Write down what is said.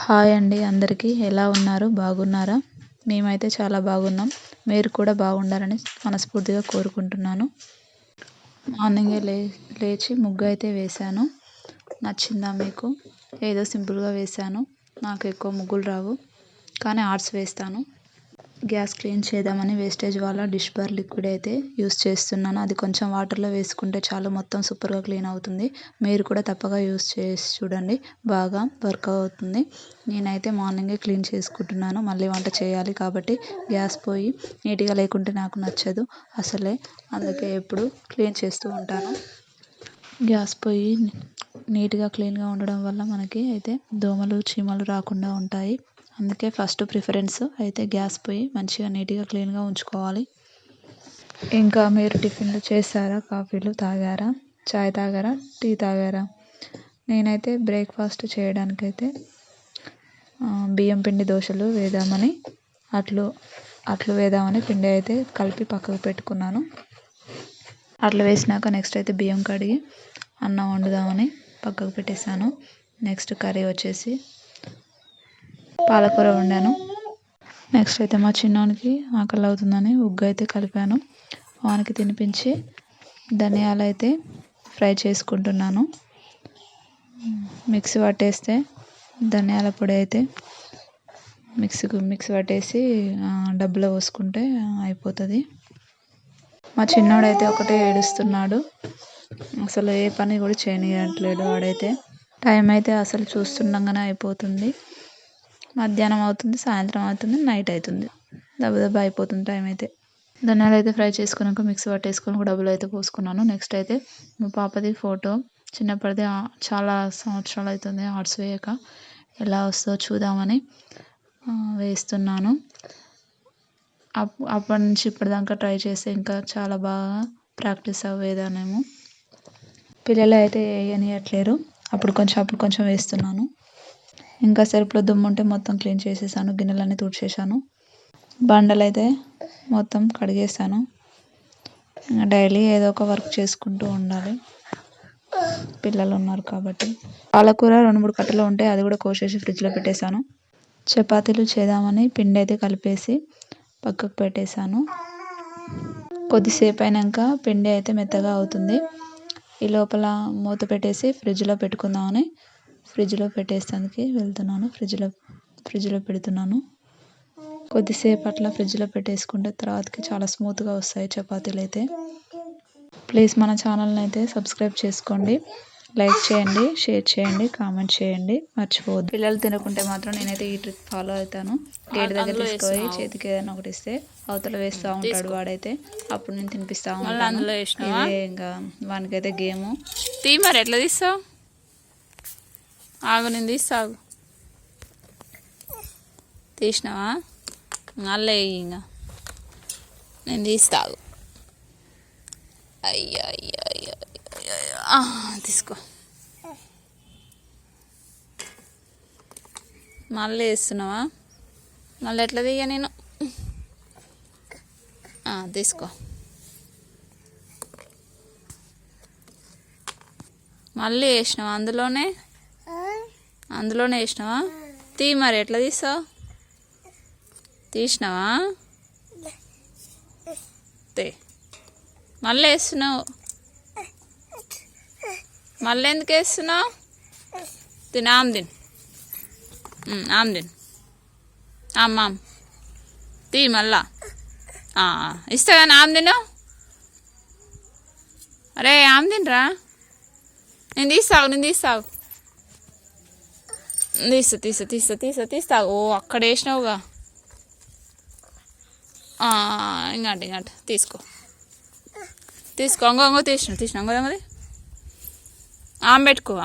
Hi అండి అందరికీ ఎలా ఉన్నారు బాగున్నారా? మేమైతే చాలా బాగున్నాం. మీరు కూడా బాగుండాలని మనస్ఫూర్తిగా కోరుకుంటున్నాను. మార్నింగే లేచి ముగ్గు అయితే వేశాను. నచ్చిందా మీకు? ఏదో సింపుల్గా వేశాను. నాకు ఎక్కువ ముగ్గులు రావు కానీ ఆర్ట్స్ వేస్తాను. గ్యాస్ క్లీన్ చేద్దామని వేస్టేజ్ వాళ్ళ డిష్ బార్ లిక్విడ్ అయితే యూస్ చేస్తున్నాను. అది కొంచెం వాటర్లో వేసుకుంటే చాలు, మొత్తం సూపర్గా క్లీన్ అవుతుంది. మీరు కూడా తప్పగా యూస్ చేసి చూడండి, బాగా వర్క్ అవుతుంది. నేనైతే మార్నింగే క్లీన్ చేసుకుంటున్నాను. మళ్ళీ వంట చేయాలి కాబట్టి గ్యాస్ పొయ్యి నీట్గా లేకుంటే నాకు నచ్చదు అసలే. అందుకే ఎప్పుడు క్లీన్ చేస్తూ ఉంటాను. గ్యాస్ పొయ్యి నీట్గా క్లీన్గా ఉండడం వల్ల మనకి అయితే దోమలు చీమలు రాకుండా ఉంటాయి. అందుకే ఫస్ట్ ప్రిఫరెన్స్ అయితే గ్యాస్ పొయ్యి మంచిగా నీట్గా క్లీన్గా ఉంచుకోవాలి. ఇంకా మీరు టిఫిన్లు చేశారా? కాఫీలు తాగారా? చాయ్ తాగారా? టీ తాగారా? నేనైతే బ్రేక్ఫాస్ట్ చేయడానికైతే బియ్యం పిండి దోశలు వేద్దామని అట్లు వేద్దామని పిండి అయితే కలిపి పక్కకు పెట్టుకున్నాను. అట్లు వేసినాక నెక్స్ట్ అయితే బియ్యం కడిగి అన్నం వండుదామని పక్కకు పెట్టేశాను. నెక్స్ట్ కర్రీ వచ్చేసి పాలకూర వండాను. నెక్స్ట్ అయితే మా చిన్నోనికి ఆకలి అవుతుందని ఉగ్గు అయితే కలిపాను. వానికి తినిపించి ధనియాలు అయితే ఫ్రై చేసుకుంటున్నాను. మిక్సీ పట్టేస్తే ధనియాల పొడి అయితే మిక్సీ పట్టేసి డబ్బాలో పోసుకుంటే అయిపోతుంది. మా చిన్నోడైతే ఒకటే ఏడుస్తున్నాడు. అసలు ఏ పని కూడా చేయనియట్లేడు వాడైతే. టైం అయితే అసలు చూస్తుండగానే అయిపోతుంది. మధ్యాహ్నం అవుతుంది, సాయంత్రం అవుతుంది, నైట్ అవుతుంది. దెబ్బ అయిపోతుంది టైం అయితే. ధనియాలు అయితే ఫ్రై చేసుకున్నాక మిక్సీ పట్టేసుకొని ఒక డబ్బులు అయితే పోసుకున్నాను. నెక్స్ట్ అయితే మా పాపది ఫోటో, చిన్నప్పటిది, చాలా సంవత్సరాలు అవుతుంది ఆర్ట్స్ వేయక. ఎలా వస్తుందో చూద్దామని వేస్తున్నాను. అప్పటి నుంచి ఇప్పటిదాకా ట్రై చేస్తే ఇంకా చాలా బాగా ప్రాక్టీస్ అవ్వేదానేమో. పిల్లలు అయితే వేయనియట్లేరు. అప్పుడు కొంచెం వేస్తున్నాను. ఇంకా సెల్ఫ్లో దుమ్ము ఉంటే మొత్తం క్లీన్ చేసేసాను. గిన్నెలన్నీ తుడిచేసాను. బండలు అయితే మొత్తం కడిగేసాను. డైలీ ఏదో ఒక వర్క్ చేసుకుంటూ ఉండాలి, పిల్లలు ఉన్నారు కాబట్టి. పాలకూర 2-3 కట్టలు ఉంటే అది కూడా కోసేసి ఫ్రిడ్జ్లో పెట్టేశాను. చపాతీలు చేద్దామని పిండి అయితే కలిపేసి పక్కకు పెట్టేశాను. కొద్దిసేపు అయినాక పిండి అయితే మెత్తగా అవుతుంది. ఈ లోపల మూత పెట్టేసి ఫ్రిడ్జ్లో పెట్టుకుందామని ఫ్రిడ్జ్లో పెట్టేస్తానికి వెళ్తున్నాను. ఫ్రిడ్జ్లో పెడుతున్నాను. కొద్దిసేపు అట్లా ఫ్రిడ్జ్లో పెట్టేసుకుంటే తర్వాతకి చాలా స్మూత్గా వస్తాయి చపాతీలు అయితే. ప్లీజ్ మన ఛానల్ని అయితే సబ్స్క్రైబ్ చేసుకోండి, లైక్ చేయండి, షేర్ చేయండి, కామెంట్ చేయండి, మర్చిపోవద్దు. పిల్లలు తినకుంటే మాత్రం నేనైతే ఈ ట్రిక్ ఫాలో అవుతాను. గేట్ దగ్గర తీసుకొని చేతికి ఏదైనా ఒకటి ఇస్తే అవతల వేస్తూ ఉంటాడు వాడైతే. అప్పుడు నేను తినిపిస్తూ ఉంటాను. ఇదే ఇంకా వానికైతే గేము. మరి ఎట్లా తీస్తావు? ఆగు, నేను తీస్తావు. తీసినావా? అల్లే ఇంకా నేను తీస్తాగు. అయ్యా తీసుకో. మళ్ళీ వేస్తున్నావా? మళ్ళీ ఎట్లా తీయ నేను? తీసుకో. మళ్ళీ వేసినావా? అందులోనే వేసినావా? మరి ఎట్లా తీస్తావు? తీసినావా? మళ్ళీ వేస్తున్నావు. మళ్ళీ ఎందుకు వేస్తున్నావు? ఆమ్ తిను. ఆమ్ తీ మళ్ళా. ఇస్తా కానీ ఆమ్ తిను. అరే ఆమ్ తినరా? నేను తీస్తావు. తీస్తా. ఓ అక్కడ వేసినావుగా. ఇంకట తీసుకో. అంగో తీసిన అంగోది. ఆమె పెట్టుకో.